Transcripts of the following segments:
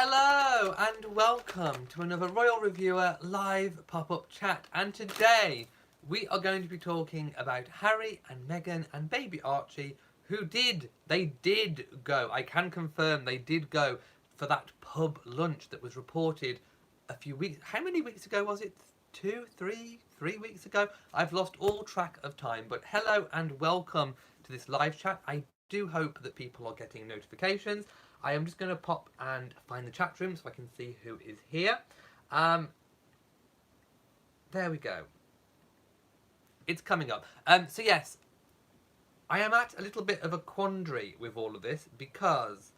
Hello and welcome to another Royal Reviewer live pop-up chat, and today we are going to be talking about Harry and Meghan and baby Archie, who did go, I can confirm they did go for that pub lunch that was reported a few weeks, how many weeks ago was it? 3 weeks ago? I've lost all track of time, but hello and welcome to this live chat. I do hope that people are getting notifications. I am just going to pop and find the chat room so I can see who is here. There we go. It's coming up. So yes, I am at a little bit of a quandary with all of this because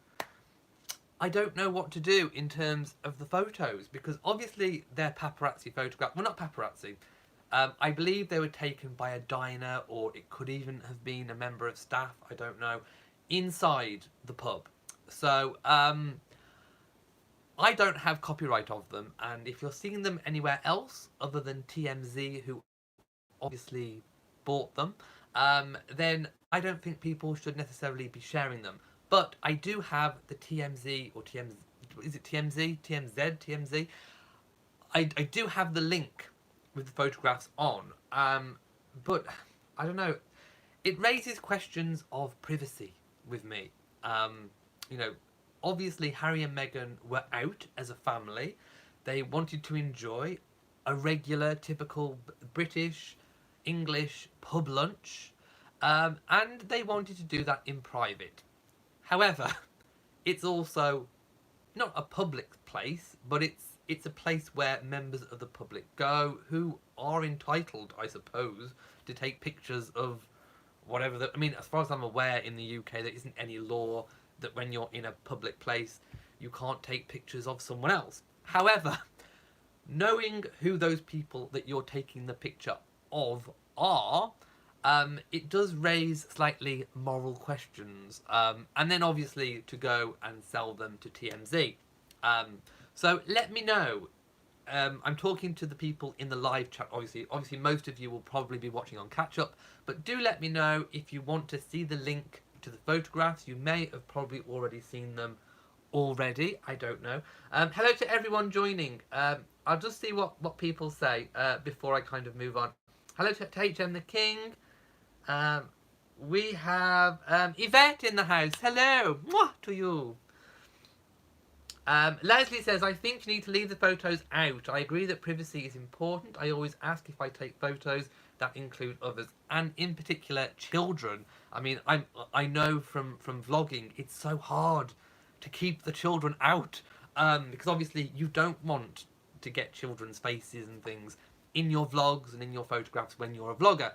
I don't know what to do in terms of the photos, because obviously they're paparazzi photographs. Well, not paparazzi. I believe they were taken by a diner, or it could even have been a member of staff, I don't know, inside the pub. So, I don't have copyright of them, and if you're seeing them anywhere else other than TMZ, who obviously bought them, then I don't think people should necessarily be sharing them. But I do have the TMZ, or TMZ, is it TMZ? TMZ? TMZ? I do have the link with the photographs on, but I don't know. It raises questions of privacy with me. You know, obviously Harry and Meghan were out as a family. They wanted to enjoy a regular, typical British, English pub lunch, and they wanted to do that in private. However, it's also not a public place, but it's a place where members of the public go who are entitled, I suppose, to take pictures of whatever. I mean, as far as I'm aware, in the UK, there isn't any law that when you're in a public place, you can't take pictures of someone else. However, knowing who those people that you're taking the picture of are, it does raise slightly moral questions. And then obviously to go and sell them to TMZ. So let me know. I'm talking to the people in the live chat, obviously. Obviously, most of you will probably be watching on catch-up, but do let me know if you want to see the link to the photographs. You may have probably already seen them already. I don't know. Hello to everyone joining. I'll just see what people say before I kind of move on. Hello to HM the King. We have Yvette in the house. Hello. Mwah to you. Leslie says, I think you need to leave the photos out. I agree that privacy is important. I always ask if I take photos that include others, and in particular children. I mean, I know from vlogging, it's so hard to keep the children out, because obviously you don't want to get children's faces and things in your vlogs and in your photographs when you're a vlogger.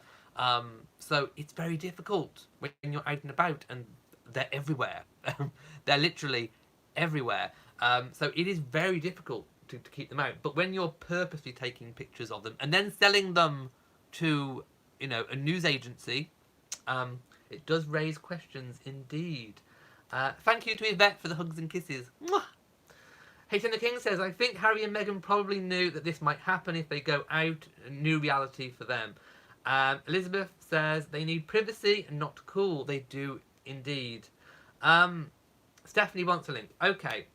So it's very difficult when you're out and about, and they're everywhere. They're literally everywhere. So it is very difficult to keep them out. But when you're purposely taking pictures of them and then selling them to, you know, a news agency, it does raise questions indeed. Thank you to Yvette for the hugs and kisses. Mwah! Hayden the King says, I think Harry and Meghan probably knew that this might happen if they go out. A new reality for them. Elizabeth says, they need privacy and not cool. They do indeed. Stephanie wants a link. Okay.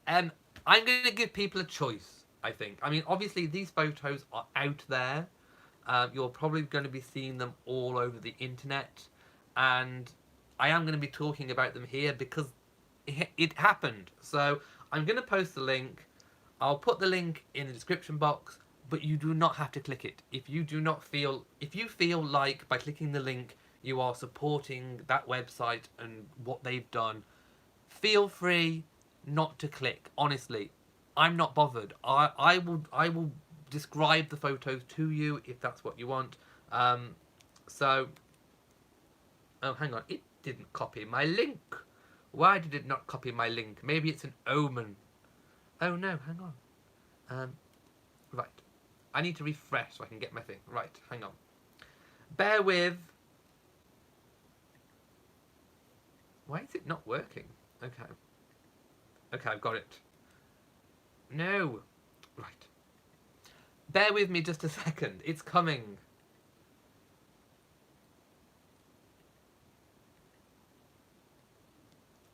I'm going to give people a choice, I think. I mean, obviously, these photos are out there. You're probably going to be seeing them all over the internet. And I am going to be talking about them here because it happened. So I'm going to post the link. I'll put the link in the description box, but you do not have to click it. If you feel like by clicking the link, you are supporting that website and what they've done, feel free not to click. Honestly, I'm not bothered. I will describe the photos to you if that's what you want. So, oh, hang on, it didn't copy my link. Why did it not copy my link? Maybe it's an omen. Oh no, hang on. Right, I need to refresh so I can get my thing. Right, hang on. Bear with. Why is it not working? Okay. Okay, I've got it. No. Right. Bear with me just a second. It's coming.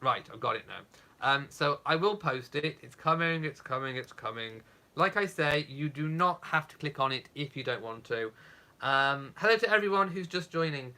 Right, I've got it now. So I will post it. It's coming, it's coming, it's coming. Like I say, you do not have to click on it if you don't want to. Hello to everyone who's just joining.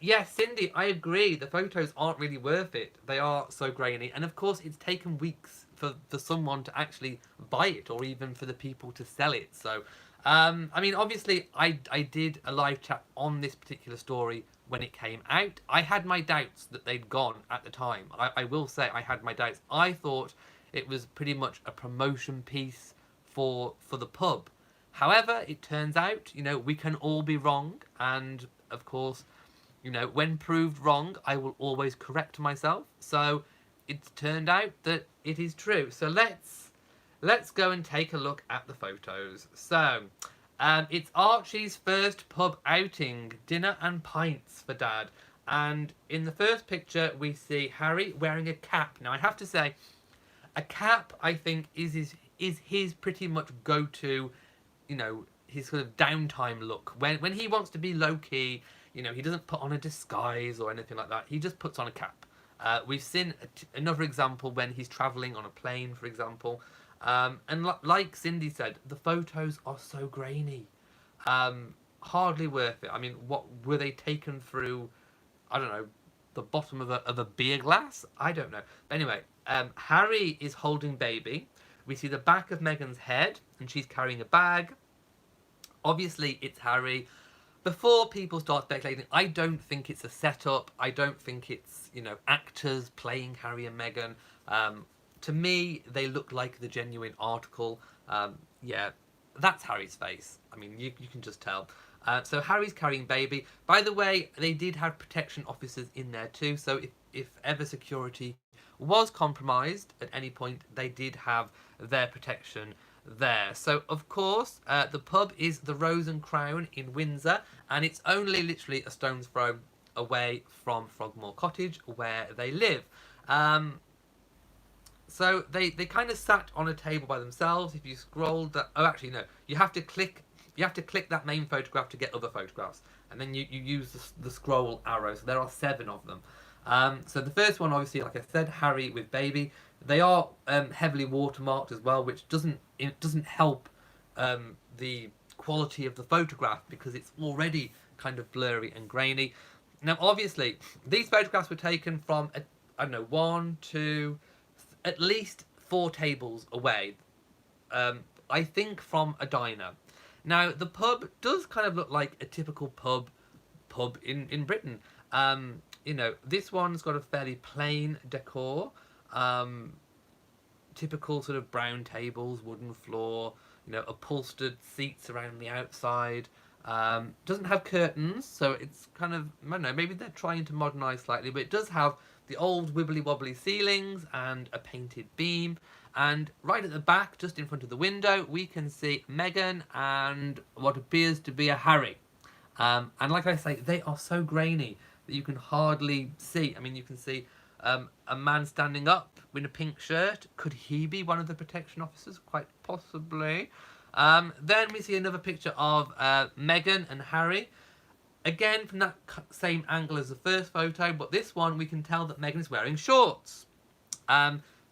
Yes, Cindy, I agree. The photos aren't really worth it. They are so grainy. And of course, it's taken weeks for someone to actually buy it, or even for the people to sell it. So, I mean, obviously, I did a live chat on this particular story when it came out. I had my doubts that they'd gone at the time. I will say I had my doubts. I thought it was pretty much a promotion piece for the pub. However, it turns out, you know, we can all be wrong, and of course, you know, when proved wrong, I will always correct myself. So it's turned out that it is true. So let's go and take a look at the photos. So it's Archie's first pub outing, dinner and pints for Dad. And in the first picture, we see Harry wearing a cap. Now, I have to say, a cap, I think, is his pretty much go-to, you know, his sort of downtime look. When he wants to be low-key, you know, he doesn't put on a disguise or anything like that. He just puts on a cap. We've seen another example when he's travelling on a plane, for example. And like Cindy said, the photos are so grainy. Hardly worth it. I mean, what were they taken through? I don't know, the bottom of a beer glass? I don't know. But anyway, Harry is holding baby. We see the back of Meghan's head, and she's carrying a bag. Obviously, it's Harry. Before people start speculating, I don't think it's a setup. I don't think it's, you know, actors playing Harry and Meghan. To me, they look like the genuine article. Yeah, that's Harry's face. I mean, you can just tell. So Harry's carrying baby. By the way, they did have protection officers in there too. So if ever security was compromised at any point, they did have their protection there. So of course, the pub is the Rose and Crown in Windsor, and it's only literally a stone's throw away from Frogmore Cottage where they live. So they kind of sat on a table by themselves. If you scroll that, oh, actually no, you have to click that main photograph to get other photographs, and then you use the scroll arrow. So there are 7 of them. So the first one, obviously, like I said, Harry with baby. They are heavily watermarked as well, which doesn't help the quality of the photograph because it's already kind of blurry and grainy. Now, obviously, these photographs were taken from I don't know, 1, 2, at least 4 tables away. I think from a diner. Now, the pub does kind of look like a typical pub in Britain. You know, this one's got a fairly plain decor. Typical sort of brown tables, wooden floor, you know, upholstered seats around the outside. Doesn't have curtains, so it's kind of, I don't know, maybe they're trying to modernise slightly, but it does have the old wibbly wobbly ceilings and a painted beam. And right at the back, just in front of the window, we can see Meghan and what appears to be a Harry. And like I say, they are so grainy that you can hardly see. I mean, you can see a man standing up in a pink shirt. Could he be one of the protection officers? Quite possibly. Then we see another picture of Meghan and Harry. Again, from that same angle as the first photo, but this one we can tell that Meghan is wearing shorts.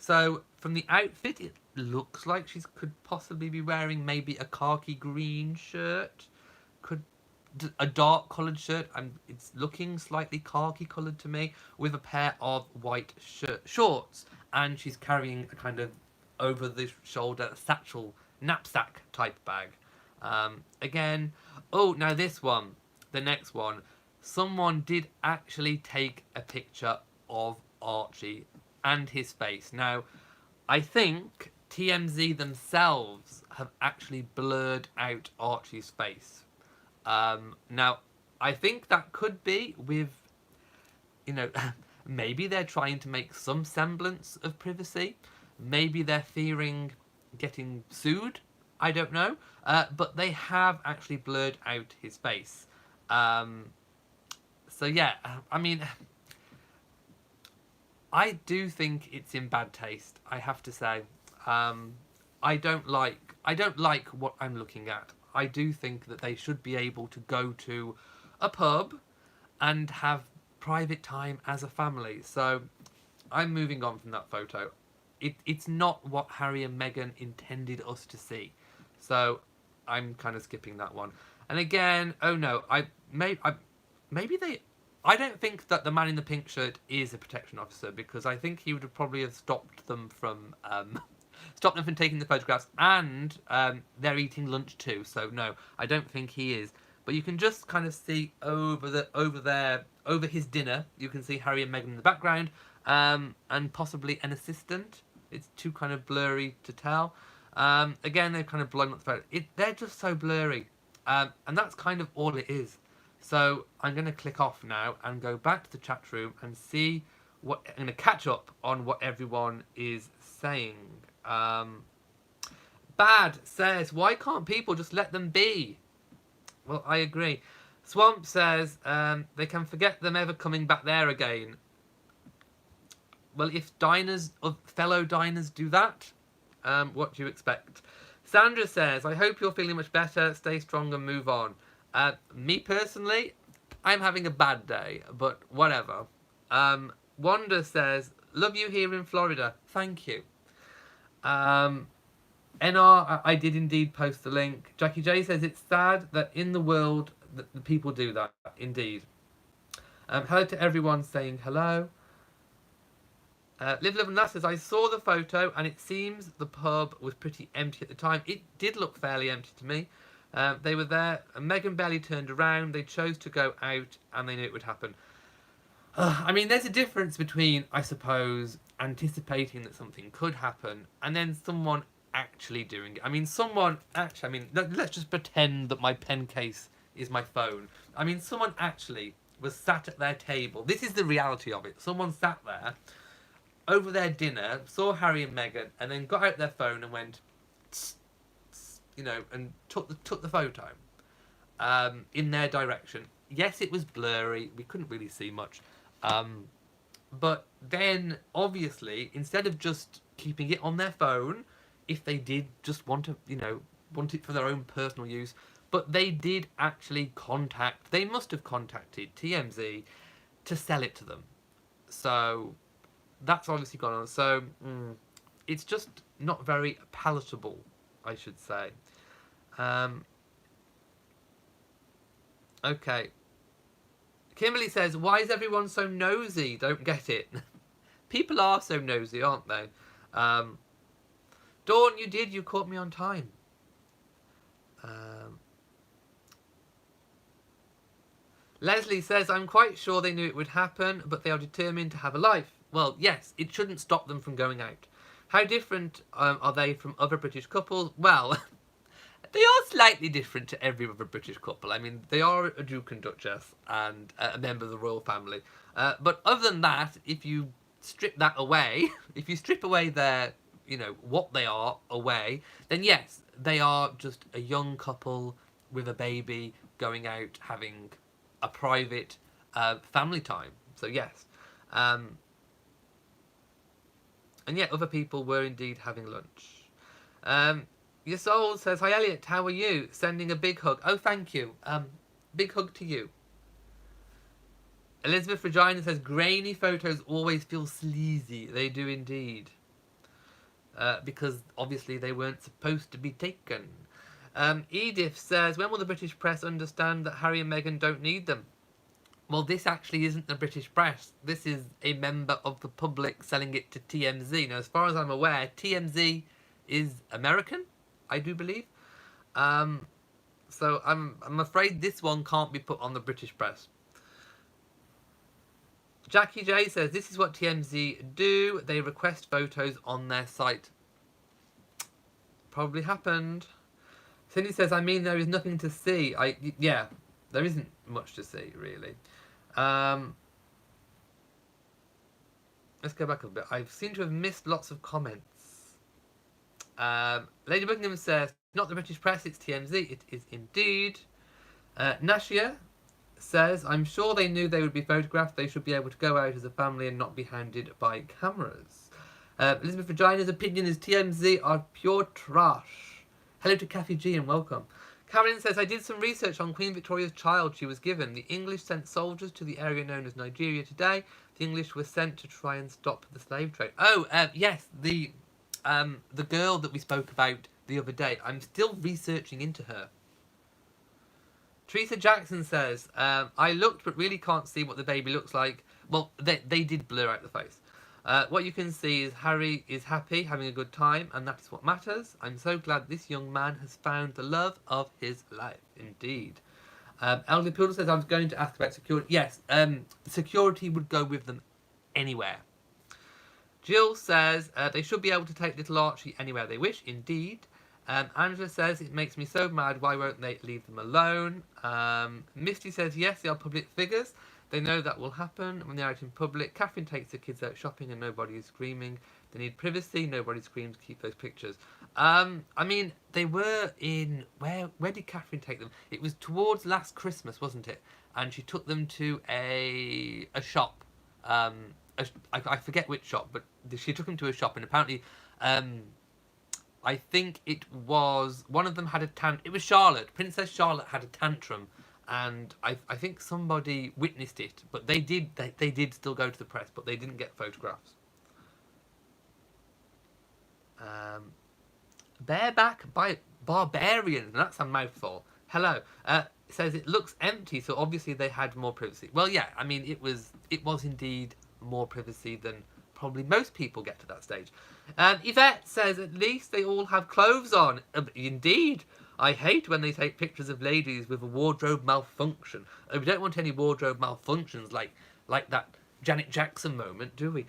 So from the outfit, it looks like she could possibly be wearing maybe a khaki green shirt. Could a dark coloured shirt, and it's looking slightly khaki coloured to me, with a pair of white shorts, and she's carrying a kind of over the shoulder satchel knapsack type bag. Again, oh, now this one, the next one, someone did actually take a picture of Archie and his face. Now, I think TMZ themselves have actually blurred out Archie's face. Now, I think that could be with, you know, maybe they're trying to make some semblance of privacy. Maybe they're fearing getting sued. I don't know. But they have actually blurred out his face. So yeah, I mean, I do think it's in bad taste, I have to say. I don't like what I'm looking at. I do think that they should be able to go to a pub and have private time as a family. So I'm moving on from that photo. It's not what Harry and Meghan intended us to see. So I'm kind of skipping that one. And again, oh no, maybe they... I don't think that the man in the pink shirt is a protection officer, because I think he would have probably have stopped them from taking the photographs, and they're eating lunch too. So no, I don't think he is. But you can just kind of see over his dinner, you can see Harry and Meghan in the background, and possibly an assistant. It's too kind of blurry to tell. Again, they're kind of blowing up the photo. They're just so blurry, and that's kind of all it is. So I'm going to click off now and go back to the chat room and see what... I'm going to catch up on what everyone is saying. Bad says, why can't people just let them be? Well, I agree. Swamp says, they can forget them ever coming back there again. Well, if fellow diners do that, what do you expect? Sandra says, I hope you're feeling much better. Stay strong and move on. Me personally, I'm having a bad day, but whatever. Wanda says, love you here in Florida. Thank you. NR, I did indeed post the link. Jackie J says, it's sad that in the world that the people do that. Indeed. Hello to everyone saying hello. Live, Live and Laugh says, I saw the photo and it seems the pub was pretty empty at the time. It did look fairly empty to me. They were there, and Meghan barely turned around. They chose to go out, and they knew it would happen. I mean, there's a difference between, I suppose, anticipating that something could happen, and then someone actually doing it. I mean, let's just pretend that my pen case is my phone. I mean, someone actually was sat at their table. This is the reality of it. Someone sat there over their dinner, saw Harry and Meghan, and then got out their phone and went... and took the photo in their direction. Yes, it was blurry. We couldn't really see much. But then, obviously, instead of just keeping it on their phone, if they did just want it for their own personal use, but they did actually they must have contacted TMZ to sell it to them. So, that's obviously gone on. So, it's just not very palatable, I should say. Okay. Kimberly says, why is everyone so nosy? Don't get it. People are so nosy, aren't they? Dawn, you caught me on time. Leslie says, I'm quite sure they knew it would happen, but they are determined to have a life. Well, yes, it shouldn't stop them from going out. How different are they from other British couples? Well, they are slightly different to every other British couple. I mean, they are a Duke and Duchess and a member of the royal family. But other than that, if you strip that away, if you strip away their, what they are away, then yes, they are just a young couple with a baby going out having a private family time. So yes. And yet other people were indeed having lunch. Your soul says, hi Elliot, how are you? Sending a big hug. Oh, thank you. Big hug to you. Elizabeth Regina says, grainy photos always feel sleazy. They do indeed. Because obviously they weren't supposed to be taken. Edith says, when will the British press understand that Harry and Meghan don't need them? Well, this actually isn't the British press. This is a member of the public selling it to TMZ. Now, as far as I'm aware, TMZ is American, I do believe. So I'm afraid this one can't be put on the British press. Jackie J says, this is what TMZ do. They request photos on their site. Probably happened. Cindy says, I mean, there is nothing to see. Yeah, there isn't much to see, really. Let's go back a bit. I seem to have missed lots of comments. Lady Buckingham says, not the British press, it's TMZ. It is indeed. Nashia says, I'm sure they knew they would be photographed. They should be able to go out as a family and not be hounded by cameras. Elizabeth Regina's opinion is TMZ are pure trash. Hello to Kathy G and welcome. Karen says, I did some research on Queen Victoria's child she was given. The English sent soldiers to the area known as Nigeria today. the English were sent to try and stop the slave trade. Oh, yes, the girl that we spoke about the other day. I'm still researching into her. Teresa Jackson says, I looked but really can't see what the baby looks like. Well, they did blur out the face. What you can see is Harry is happy, having a good time, and that is what matters. I'm so glad this young man has found the love of his life. Indeed. Elder Poodle says, I was going to ask about security. Yes, security would go with them anywhere. Jill says, they should be able to take little Archie anywhere they wish. Indeed. Angela says, it makes me so mad. Why won't they leave them alone? Misty says, yes, they are public figures. They know that will happen when they're out in public. Catherine takes the kids out shopping and nobody is screaming. They need privacy. Nobody screams. Keep those pictures. I mean, they were in... Where did Catherine take them? It was towards last Christmas, wasn't it? And she took them to a shop. I forget which shop, but she took them to a shop. And apparently... I think it was... One of them had a tantrum. It was Charlotte. Princess Charlotte had a tantrum. And I think somebody witnessed it. But they did still go to the press. But they didn't get photographs. Bareback by Barbarian. That's a mouthful. Hello. It says it looks empty. So obviously they had more privacy. Well, yeah. I mean, it was indeed more privacy than probably most people get to that stage. Yvette says, at least they all have clothes on. Indeed. I hate when they take pictures of ladies with a wardrobe malfunction. We don't want any wardrobe malfunctions like that Janet Jackson moment, do we?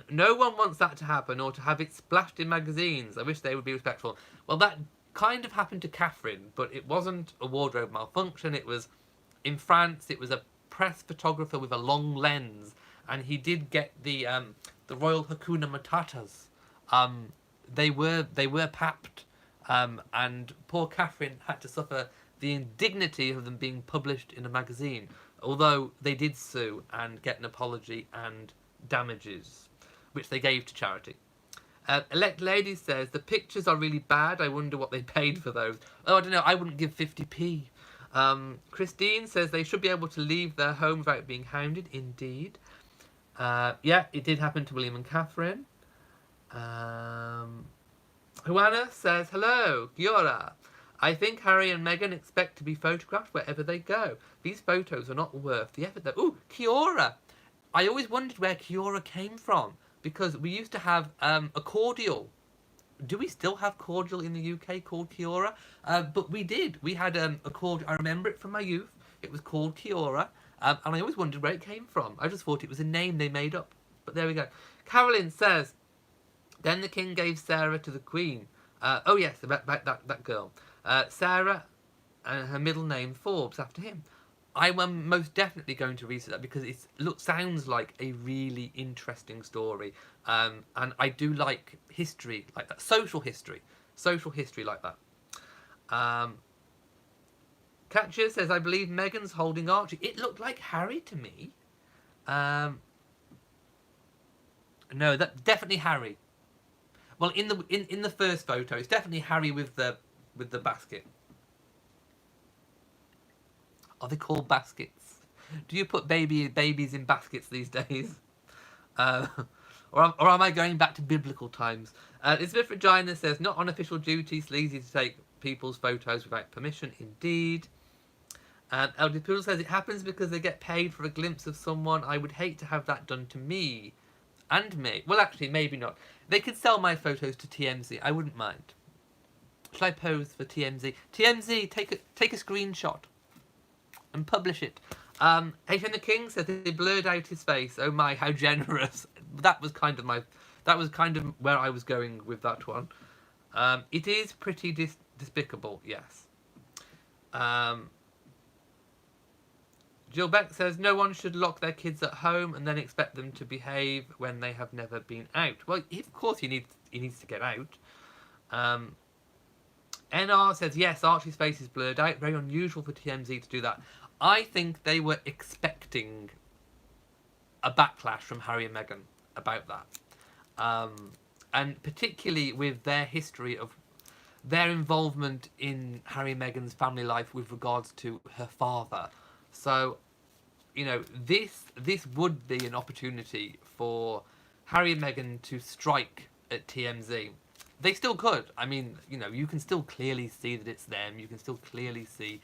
No one wants that to happen or to have it splashed in magazines. I wish they would be respectful. Well, that kind of happened to Catherine, but it wasn't a wardrobe malfunction. It was, in France, it was a press photographer with a long lens, and he did get the Royal Hakuna Matatas. They were papped. And poor Catherine had to suffer the indignity of them being published in a magazine, although they did sue and get an apology and damages, which they gave to charity. Elect Lady says, the pictures are really bad. I wonder what they paid for those. Oh, I don't know. I wouldn't give 50p. Christine says they should be able to leave their home without being hounded. Indeed. Yeah, it did happen to William and Catherine. Juana says, hello, kia ora. I think Harry and Meghan expect to be photographed wherever they go. These photos are not worth the effort though. Ooh, kia ora. I always wondered where kia ora came from, because we used to have a cordial. Do we still have cordial in the UK called kia ora? But we did. We had a cordial. I remember it from my youth. It was called kia ora. And I always wondered where it came from. I just thought it was a name they made up. But there we go. Carolyn says, then the king gave Sarah to the queen. Oh yes, about that girl. Sarah, and her middle name Forbes after him. I am most definitely going to research that because it sounds like a really interesting story. And I do like history like that. Social history like that. Katja says, I believe Meghan's holding Archie. It looked like Harry to me. No, that definitely Harry. Well, in the first photo, it's definitely Harry with the basket. Are they called baskets? Do you put babies in baskets these days? Or am I going back to biblical times? Elizabeth Regina says, not on official duty, sleazy to take people's photos without permission. Indeed. Elder Poodle says, it happens because they get paid for a glimpse of someone. I would hate to have that done to me. And me. Well, actually, maybe not. They could sell my photos to TMZ. I wouldn't mind. Shall I pose for TMZ? TMZ, take a screenshot and publish it. H.M. the King says they blurred out his face. Oh my, how generous. That was kind of where I was going with that one. It is pretty despicable, yes. Jill Beck says, no one should lock their kids at home and then expect them to behave when they have never been out. Well, of course he needs to get out. NR says, yes, Archie's face is blurred out. Very unusual for TMZ to do that. I think they were expecting a backlash from Harry and Meghan about that. And particularly with their history of their involvement in Harry and Meghan's family life with regards to her father. So you know, this would be an opportunity for Harry and Meghan to strike at TMZ. They still could. I mean, you know, you can still clearly see that it's them. You can still clearly see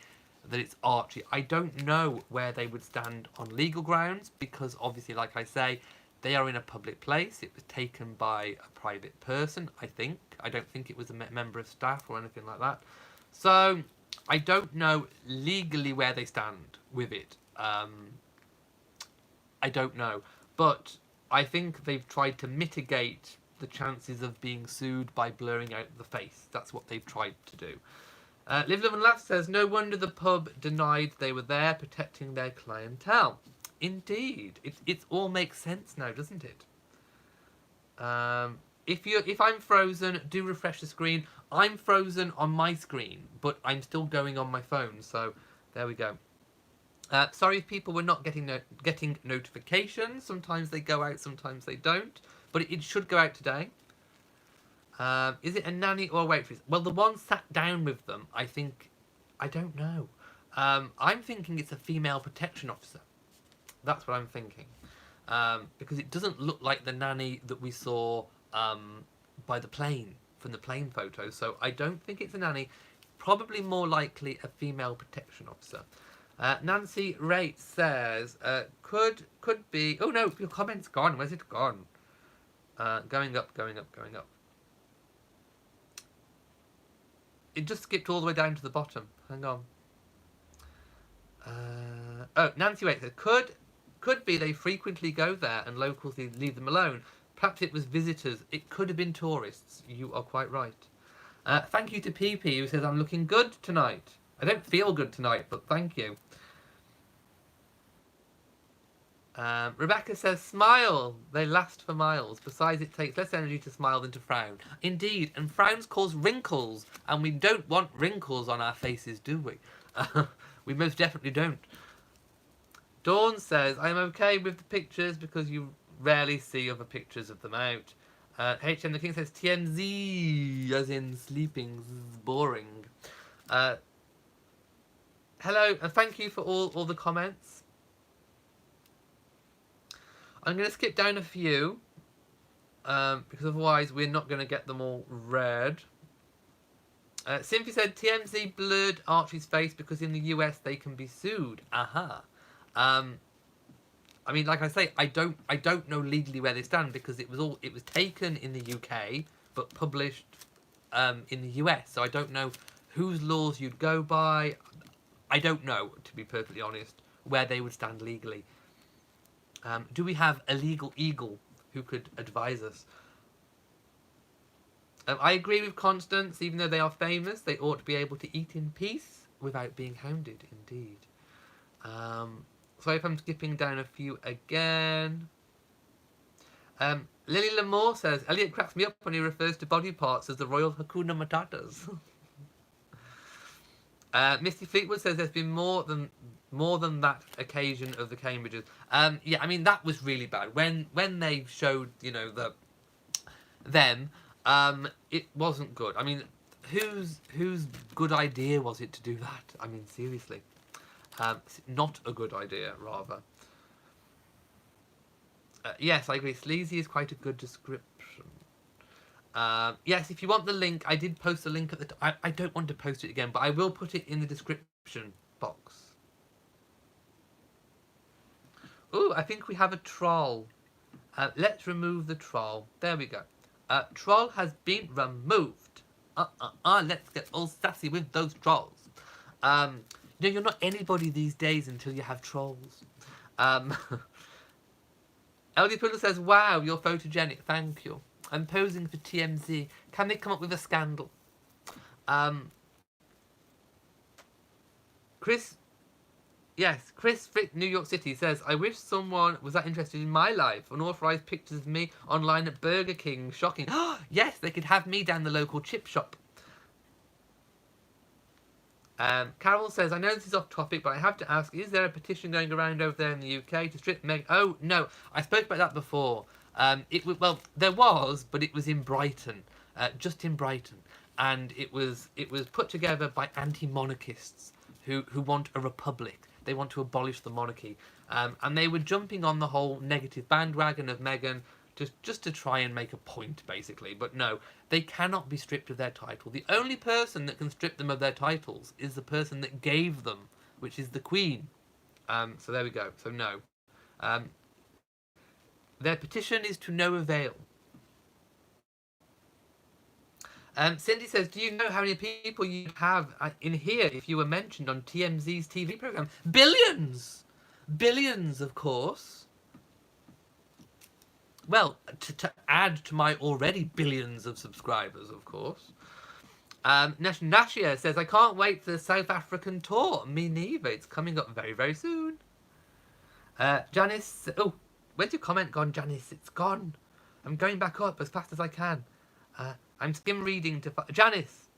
that it's Archie. I don't know where they would stand on legal grounds because obviously, like I say, they are in a public place. It was taken by a private person, I think. I don't think it was a member of staff or anything like that. So I don't know legally where they stand with it. I don't know. But I think they've tried to mitigate the chances of being sued by blurring out the face. That's what they've tried to do. Live, Love and Laugh says, no wonder the pub denied they were there protecting their clientele. Indeed. It all makes sense now, doesn't it? If I'm frozen, do refresh the screen. I'm frozen on my screen, but I'm still going on my phone, so there we go. Sorry if people were not getting notifications. Sometimes they go out, sometimes they don't. But it should go out today. Is it a nanny or a waitress? Well, the one sat down with them, I think... I don't know. I'm thinking it's a female protection officer. That's what I'm thinking. Because it doesn't look like the nanny that we saw by the plane, from the plane photo. So I don't think it's a nanny. Probably more likely a female protection officer. Nancy Rate says, could be... Oh no, your comment's gone. Where's it gone? Going up. It just skipped all the way down to the bottom. Hang on. Oh, Nancy Rate says, could be they frequently go there and locals leave them alone. Perhaps it was visitors. It could have been tourists. You are quite right. Thank you to PP who says, I'm looking good tonight. I don't feel good tonight, but thank you. Rebecca says, smile. They last for miles. Besides, it takes less energy to smile than to frown. Indeed, and frowns cause wrinkles, and we don't want wrinkles on our faces, do we? We most definitely don't. Dawn says, I'm okay with the pictures because you rarely see other pictures of them out. HM the King says, TMZ, as in sleeping, boring. Hello, and thank you for all the comments. I'm going to skip down a few, because otherwise we're not going to get them all read. Cynthia said, TMZ blurred Archie's face because in the US they can be sued. Aha. I mean, like I say, I don't know legally where they stand because it was taken in the UK but published in the US. So I don't know whose laws you'd go by. I don't know, to be perfectly honest, where they would stand legally. Do we have a legal eagle who could advise us? I agree with Constance. Even though they are famous, they ought to be able to eat in peace without being hounded, indeed. Sorry if I'm skipping down a few again. Lily Lamore says, Elliot cracks me up when he refers to body parts as the royal Hakuna Matatas. Misty Fleetwood says there's been more than that occasion of the Cambridges. Yeah, I mean that was really bad. When they showed, you know, them, it wasn't good. I mean, whose good idea was it to do that? I mean, seriously, not a good idea, rather. Yes, I agree. Sleazy is quite a good description. Yes, if you want the link, I did post the link at the... I don't want to post it again, but I will put it in the description box. Ooh, I think we have a troll. Let's remove the troll. There we go. Troll has been removed. Let's get all sassy with those trolls. You know, you're not anybody these days until you have trolls. LD Poodle says, wow, you're photogenic. Thank you. I'm posing for TMZ. Can they come up with a scandal? Chris Frick, New York City says, I wish someone was that interested in my life. Unauthorized pictures of me online at Burger King. Shocking. Yes, they could have me down the local chip shop. Carol says, I know this is off topic, but I have to ask, is there a petition going around over there in the UK to strip Meg... Oh, no. I spoke about that before. Well, there was, but it was in Brighton. Just in Brighton. And it was put together by anti-monarchists who want a republic. They want to abolish the monarchy. And they were jumping on the whole negative bandwagon of Meghan just to try and make a point, basically. But no, they cannot be stripped of their title. The only person that can strip them of their titles is the person that gave them, which is the Queen. So there we go. So no. Their petition is to no avail. Cindy says, do you know how many people you'd have in here if you were mentioned on TMZ's TV programme? Billions! Billions, of course. Well, to add to my already billions of subscribers, of course. Nashia says, I can't wait for the South African tour. Me neither. It's coming up very, very soon. Janice, oh, where's your comment gone, Janice? It's gone. I'm going back up as fast as I can. I'm skim reading to... Janice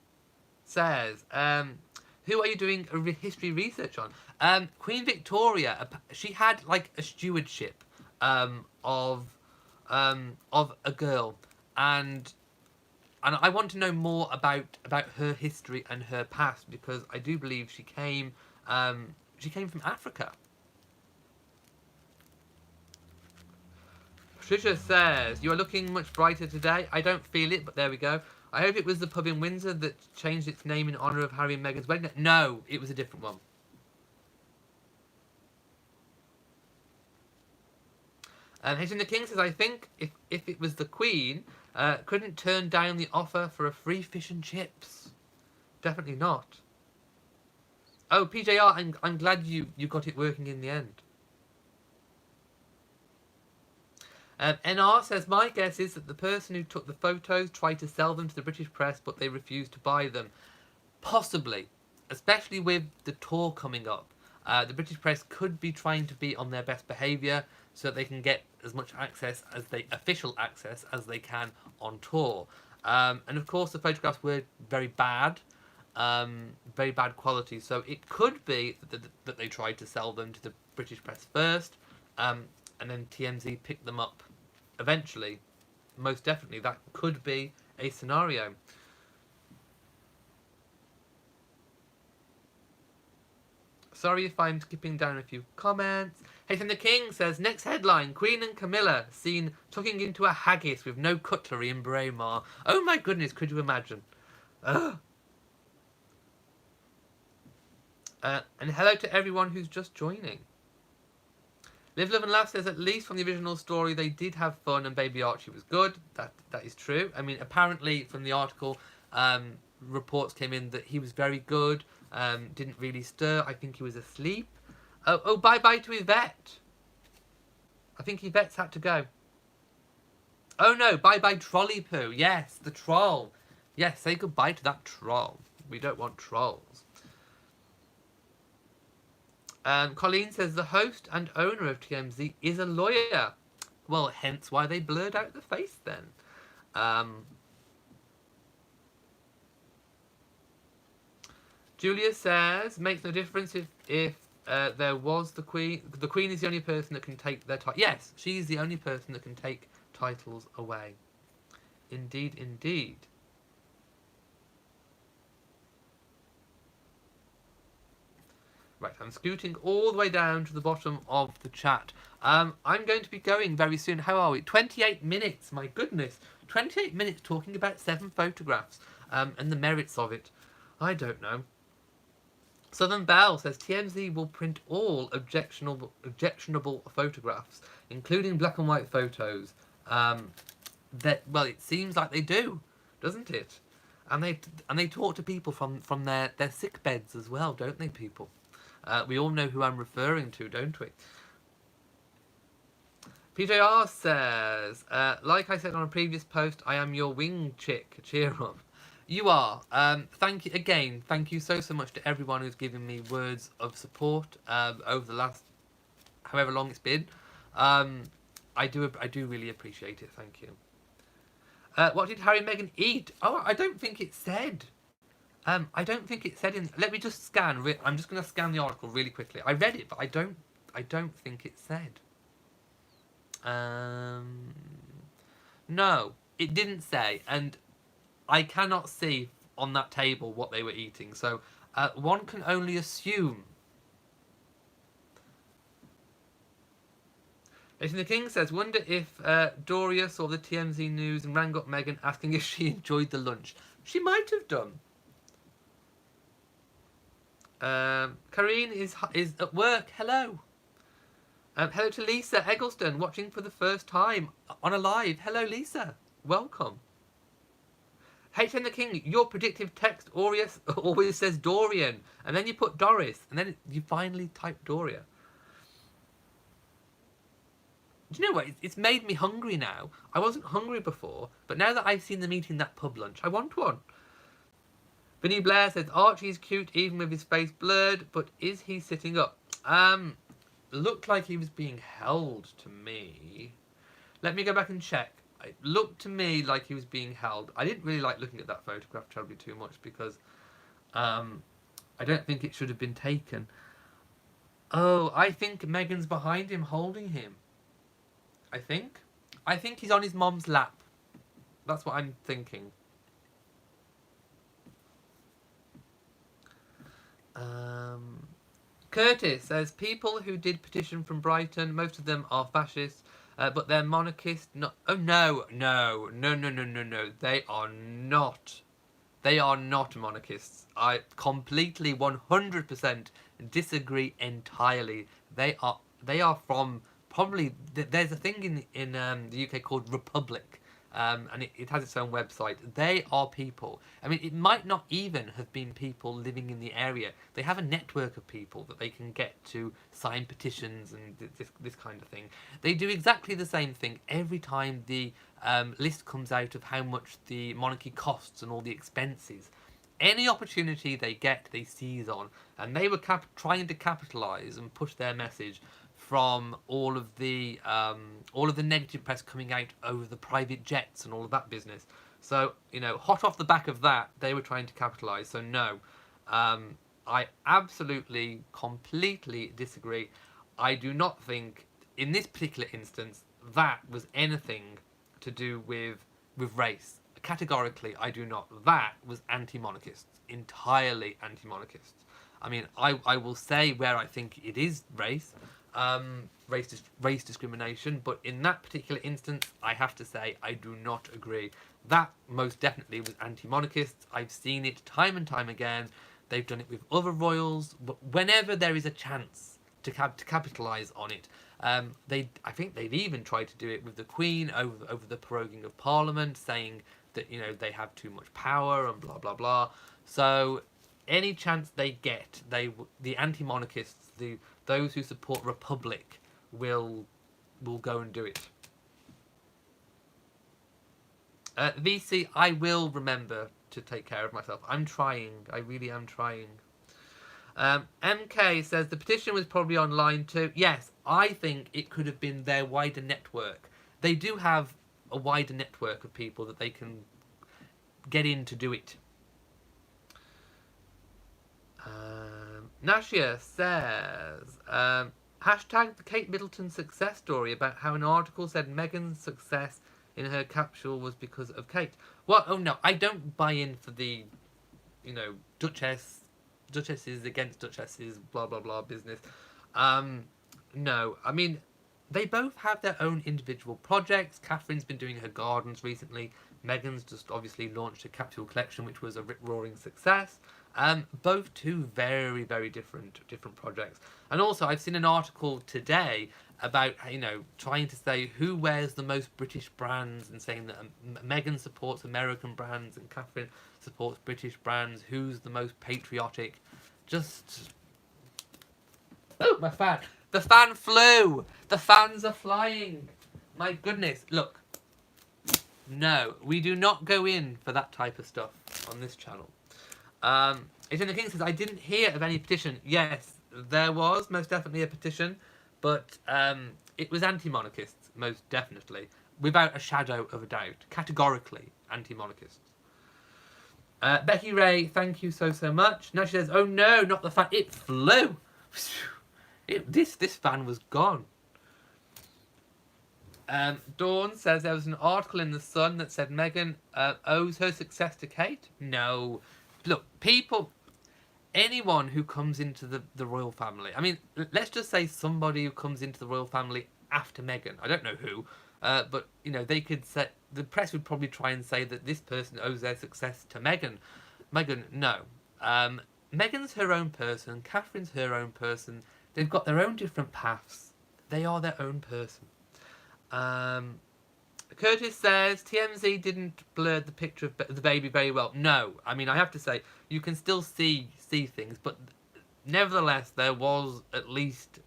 says, who are you doing history research on? Queen Victoria, she had like a stewardship of a girl, and I want to know more about her history and her past, because I do believe she came from Africa. Patricia says, you are looking much brighter today. I don't feel it, but there we go. I hope it was the pub in Windsor that changed its name in honour of Harry and Meghan's wedding. No, it was a different one. Haitian the King says, I think if it was the Queen, couldn't turn down the offer for a free fish and chips. Definitely not. Oh, PJR, I'm glad you got it working in the end. NR says, my guess is that the person who took the photos tried to sell them to the British press, but they refused to buy them. Possibly. Especially with the tour coming up. The British press could be trying to be on their best behaviour so that they can get as much access as official access as they can on tour. And of course the photographs were very bad quality, so it could be that they tried to sell them to the British press first, and then TMZ picked them up eventually. Most definitely that could be a scenario. Sorry if I'm skipping down a few comments. Haitian the King says, next headline, Queen and Camilla seen tucking into a haggis with no cutlery in Braemar. Oh my goodness, could you imagine? Ugh. And hello to everyone who's just joining. Live, Love and Laugh says, at least from the original story they did have fun and baby Archie was good. That is true. I mean, apparently from the article, reports came in that he was very good. Didn't really stir. I think he was asleep. Oh, bye-bye to Yvette. I think Yvette's had to go. Oh no, bye-bye Trolley Poo. Yes, the troll. Yes, say goodbye to that troll. We don't want trolls. Colleen says, the host and owner of TMZ is a lawyer. Well, hence why they blurred out the face then. Julia says, makes no difference if there was the Queen. The Queen is the only person that can take their title. Yes, she's the only person that can take titles away. Indeed, indeed. Right, I'm scooting all the way down to the bottom of the chat. I'm going to be going very soon. How are we? 28 minutes, my goodness. 28 minutes talking about 7 photographs and the merits of it. I don't know. Southern Belle says, TMZ will print all objectionable photographs, including black and white photos. Well, it seems like they do, doesn't it? And they talk to people from their sick beds as well, don't they, people? We all know who I'm referring to, don't we? PJR says, like I said on a previous post, I am your wing chick. Cheer up. You are. Thank you again. Thank you so much to everyone who's given me words of support over the last however long it's been. I do really appreciate it. Thank you. What did Harry and Meghan eat? Oh, I don't think it said. I don't think it said in. Let me just scan. I'm just going to scan the article really quickly. I read it, but I don't think it said. No, it didn't say, and I cannot see on that table what they were eating. So one can only assume. Jason the King says, wonder if Doria saw the TMZ news and rang up Meghan asking if she enjoyed the lunch. She might have done. Karine is at work. Hello. Hello to Lisa Eggleston, watching for the first time on a live. Hello, Lisa. Welcome. HM the King, your predictive text always says Dorian, and then you put Doris, and then you finally type Doria. Do you know what? It's made me hungry now. I wasn't hungry before, but now that I've seen them eating that pub lunch, I want one. Vinny Blair says, Archie's cute even with his face blurred, but is he sitting up? Looked like he was being held to me. Let me go back and check. It looked to me like he was being held. I didn't really like looking at that photograph terribly too much because I don't think it should have been taken. Oh, I think Meghan's behind him holding him. I think he's on his mom's lap. That's what I'm thinking. Curtis says, people who did petition from Brighton, most of them are fascists, but they're monarchists. No, oh no. They are not. They are not monarchists. I completely 100% disagree entirely. They are from probably. There's a thing in the UK called Republic. And it has its own website. They are people. I mean, it might not even have been people living in the area. They have a network of people that they can get to sign petitions and this kind of thing. They do exactly the same thing every time the list comes out of how much the monarchy costs and all the expenses. Any opportunity they get, they seize on. And they were trying to capitalise and push their message from all of the negative press coming out over the private jets and all of that business. So, hot off the back of that, they were trying to capitalise. So no, I absolutely, completely disagree. I do not think, in this particular instance, that was anything to do with race. Categorically, I do not. That was anti-monarchists, entirely anti-monarchists. I mean, I will say where I think it is race discrimination, but in that particular instance, I have to say I do not agree. That most definitely was anti-monarchists. I've seen it time and time again. They've done it with other royals. But whenever there is a chance to capitalise on it, I think they've even tried to do it with the Queen over the proroguing of Parliament, saying that they have too much power and blah blah blah. So any chance they get, the anti-monarchists, those who support Republic, will go and do it. VC, I will remember to take care of myself. I'm trying. I really am trying. MK says the petition was probably online too. Yes, I think it could have been their wider network. They do have a wider network of people that they can get in to do it. Nashia says, hashtag the Kate Middleton success story about how an article said Meghan's success in her capsule was because of Kate. Well, oh no, I don't buy in for the, duchesses against duchesses, blah blah blah business. No, I mean, they both have their own individual projects. Catherine's been doing her gardens recently. Meghan's just obviously launched a capsule collection, which was a rip-roaring success. Both two very, very different projects. And also, I've seen an article today about, trying to say who wears the most British brands and saying that Meghan supports American brands and Catherine supports British brands. Who's the most patriotic? Just... Oh, my fan. The fan flew. The fans are flying. My goodness. Look. No, we do not go in for that type of stuff on this channel. It's in the King says, I didn't hear of any petition. Yes, there was most definitely a petition, but it was anti-monarchists, most definitely, without a shadow of a doubt. Categorically anti-monarchists. Becky Ray, thank you so much. Now she says, oh no, not the fan. It flew. This fan was gone. Dawn says there was an article in The Sun that said Meghan owes her success to Kate. No. Look, anyone who comes into the royal family, I mean, let's just say somebody who comes into the royal family after Meghan. I don't know who, but you know, they could say, the press would probably try and say that this person owes their success to Meghan. Meghan, no. Meghan's her own person. Catherine's her own person. They've got their own different paths. They are their own person. Curtis says TMZ didn't blur the picture of the baby very well. No, I mean, I have to say you can still see things, but nevertheless there was at least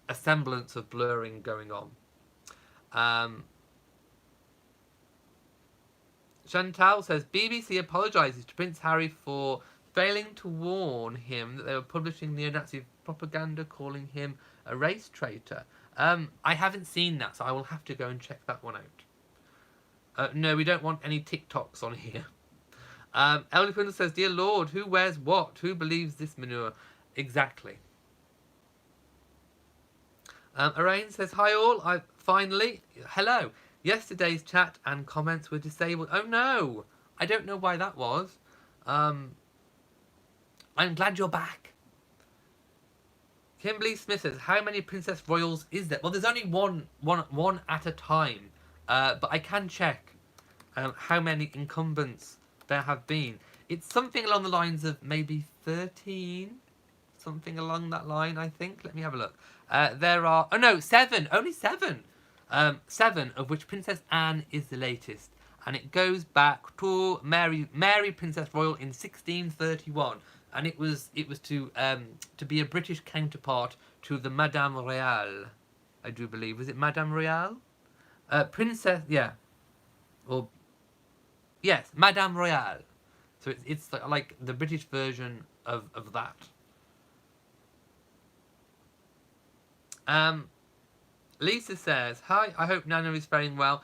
a semblance of blurring going on. Chantal says BBC apologises to Prince Harry for failing to warn him that they were publishing neo-Nazi propaganda, calling him a race traitor. I haven't seen that, so I will have to go and check that one out. No, we don't want any TikToks on here. Elephant says, dear Lord, who wears what? Who believes this manure? Exactly. Arain says, hi all, hello. Yesterday's chat and comments were disabled. Oh no, I don't know why that was. I'm glad you're back. Kimberly Smith says, how many Princess Royals is there? Well, there's only one at a time. But I can check how many incumbents there have been. It's something along the lines of maybe 13. Something along that line, I think. Let me have a look. There are... Oh no, 7. Only 7. 7, of which Princess Anne is the latest. And it goes back to Mary Princess Royal in 1631. And it was to be a British counterpart to the Madame Royale, I do believe. Was it Madame Royale? Princess, yeah. Or, yes, Madame Royale. So it's like the British version of that. Lisa says, hi, I hope Nana is faring well.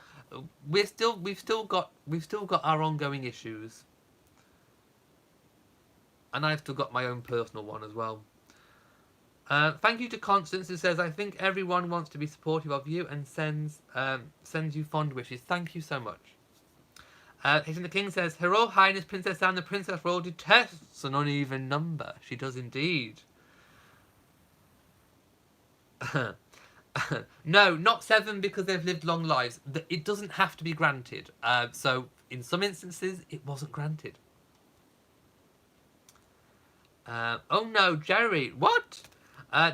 We've still got our ongoing issues. And I've still got my own personal one as well. Thank you to Constance, who says, I think everyone wants to be supportive of you and sends you fond wishes. Thank you so much. Hasten the King says, Her Royal Highness Princess Anne, the Princess Royal, detests an uneven number. She does indeed. No, not 7 because they've lived long lives. It doesn't have to be granted. So in some instances, it wasn't granted. Oh no, Jerry, what?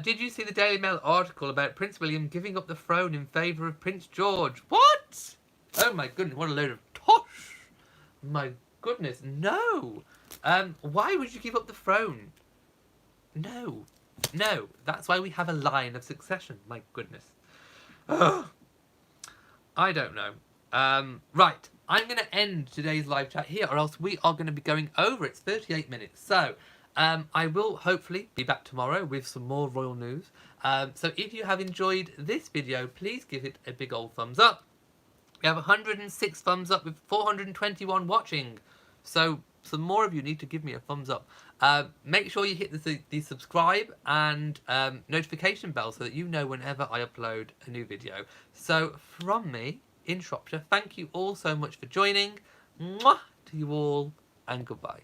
Did you see the Daily Mail article about Prince William giving up the throne in favour of Prince George? What? Oh my goodness, what a load of tosh. My goodness, no. Why would you give up the throne? No. No, that's why we have a line of succession. My goodness. Ugh. I don't know. Right, I'm going to end today's live chat here, or else we are going to be going over. It's 38 minutes. So, I will hopefully be back tomorrow with some more royal news. So if you have enjoyed this video, please give it a big old thumbs up. We have 106 thumbs up with 421 watching. So some more of you need to give me a thumbs up. Make sure you hit the subscribe and notification bell so that you know whenever I upload a new video. So from me in Shropshire, thank you all so much for joining. Mwah to you all and goodbye.